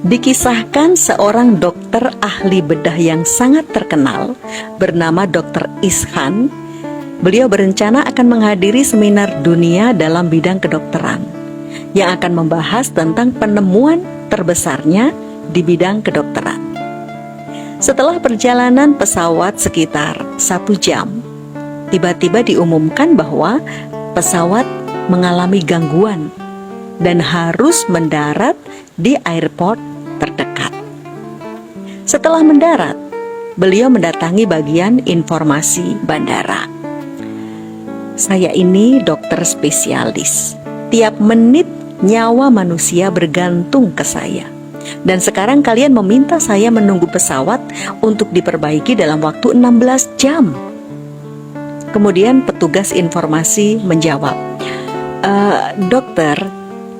Dikisahkan seorang dokter ahli bedah yang sangat terkenal bernama Dr. Ishan. Beliau berencana akan menghadiri seminar dunia dalam bidang kedokteran yang akan membahas tentang penemuan terbesarnya di bidang kedokteran. Setelah perjalanan pesawat sekitar 1 jam, tiba-tiba diumumkan bahwa pesawat mengalami gangguan dan harus mendarat di airport terdekat. Setelah mendarat, beliau mendatangi bagian informasi bandara. Saya ini dokter spesialis. Tiap menit nyawa manusia bergantung ke saya. Dan sekarang kalian meminta saya menunggu pesawat untuk diperbaiki dalam waktu 16 jam. Kemudian petugas informasi menjawab, dokter,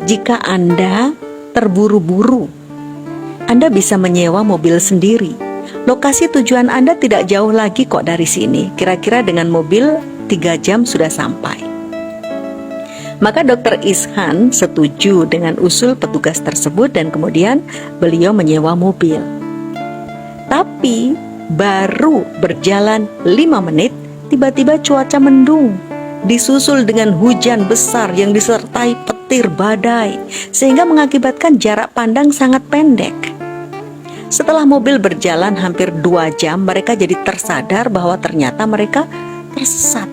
jika Anda terburu-buru, Anda bisa menyewa mobil sendiri. Lokasi tujuan Anda tidak jauh lagi kok dari sini. Kira-kira dengan mobil 3 jam sudah sampai. Maka Dr. Ishan setuju dengan usul petugas tersebut dan kemudian beliau menyewa mobil. Tapi baru berjalan 5 menit, tiba-tiba cuaca mendung, disusul dengan hujan besar yang disertai petir badai, sehingga mengakibatkan jarak pandang sangat pendek. Setelah mobil berjalan hampir 2 jam, mereka jadi tersadar bahwa ternyata mereka tersesat.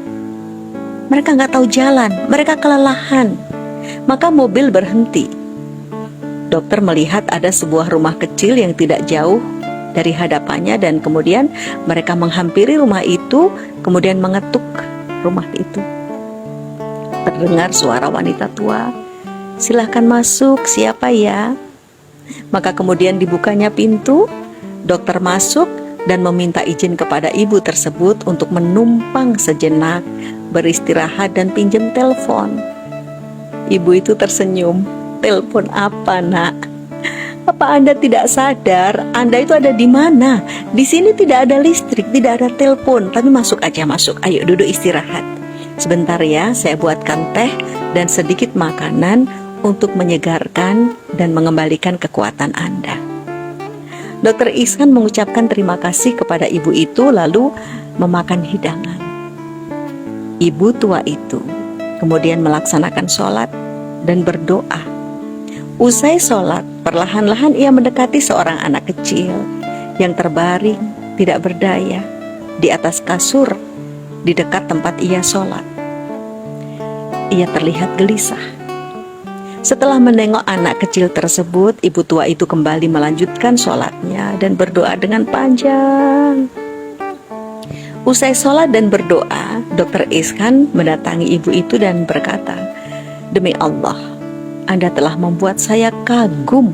Mereka nggak tahu jalan, mereka kelelahan. Maka mobil berhenti. Dokter melihat ada sebuah rumah kecil yang tidak jauh dari hadapannya dan kemudian mereka menghampiri rumah itu, kemudian mengetuk rumah itu. Terdengar suara wanita tua, "Silahkan masuk, siapa ya?" Maka kemudian dibukanya pintu, dokter masuk dan meminta izin kepada ibu tersebut untuk menumpang sejenak, beristirahat dan pinjam telepon. Ibu itu tersenyum. "Telepon apa, Nak? Apa Anda tidak sadar Anda itu ada di mana? Di sini tidak ada listrik, tidak ada telepon, tapi masuk aja, masuk. Ayo duduk istirahat. Sebentar ya, saya buatkan teh dan sedikit makanan untuk menyegarkan dan mengembalikan kekuatan Anda." Dr. Ishan mengucapkan terima kasih kepada ibu itu lalu memakan hidangan. Ibu tua itu kemudian melaksanakan sholat dan berdoa. Usai sholat, perlahan-lahan ia mendekati seorang anak kecil yang terbaring tidak berdaya di atas kasur di dekat tempat ia sholat. Ia terlihat gelisah. Setelah menengok anak kecil tersebut, ibu tua itu kembali melanjutkan sholatnya dan berdoa dengan panjang. Usai sholat dan berdoa, Dr. Ishan mendatangi ibu itu dan berkata, "Demi Allah, Anda telah membuat saya kagum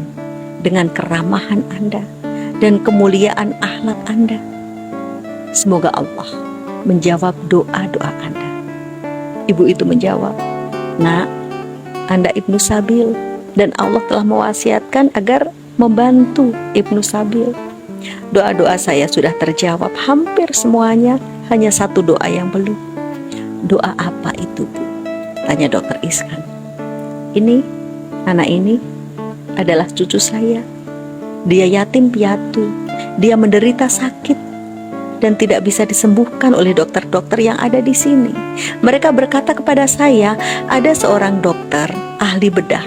dengan keramahan Anda dan kemuliaan akhlak Anda. Semoga Allah menjawab doa-doa Anda." Ibu itu menjawab, "Nak, Anda Ibnu Sabil dan Allah telah mewasiatkan agar membantu Ibnu Sabil. Doa-doa saya sudah terjawab hampir semuanya, hanya satu doa yang belum." "Doa apa itu, Bu?" tanya Dr. Ishan. "Ini, anak ini adalah cucu saya. Dia yatim piatu, dia menderita sakit dan tidak bisa disembuhkan oleh dokter-dokter yang ada di sini. Mereka berkata kepada saya, ada seorang dokter ahli bedah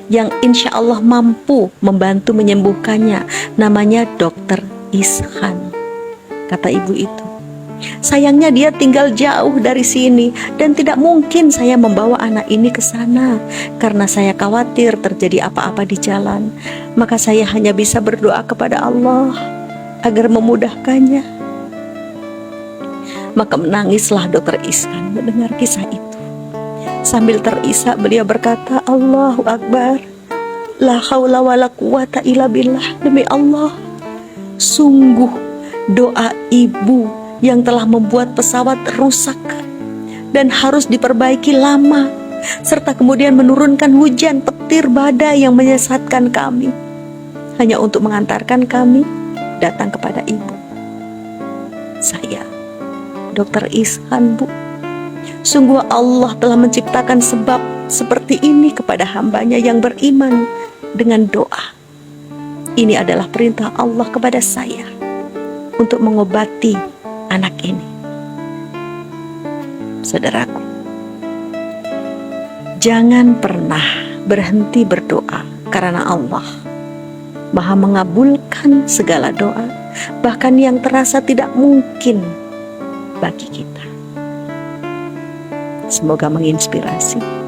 yang insya Allah mampu membantu menyembuhkannya. Namanya Dr. Ishan," kata ibu itu. "Sayangnya dia tinggal jauh dari sini dan tidak mungkin saya membawa anak ini ke sana karena saya khawatir terjadi apa-apa di jalan. Maka saya hanya bisa berdoa kepada Allah agar memudahkannya." Maka menangislah Dr. Ishan mendengar kisah itu. Sambil terisak beliau berkata, "Allahu Akbar, la haula wa la quwata illa billah." Demi Allah, sungguh doa ibu yang telah membuat pesawat rusak dan harus diperbaiki lama, serta kemudian menurunkan hujan petir badai yang menyesatkan kami, hanya untuk mengantarkan kami datang kepada ibu. Saya Dr. Ishan, Bu, sungguh Allah telah menciptakan sebab seperti ini kepada hambanya yang beriman dengan doa. ini adalah perintah Allah kepada saya untuk mengobati anak ini. Saudaraku, jangan pernah berhenti berdoa, karena Allah Maha mengabulkan segala doa, bahkan yang terasa tidak mungkin bagi kita. Semoga menginspirasi.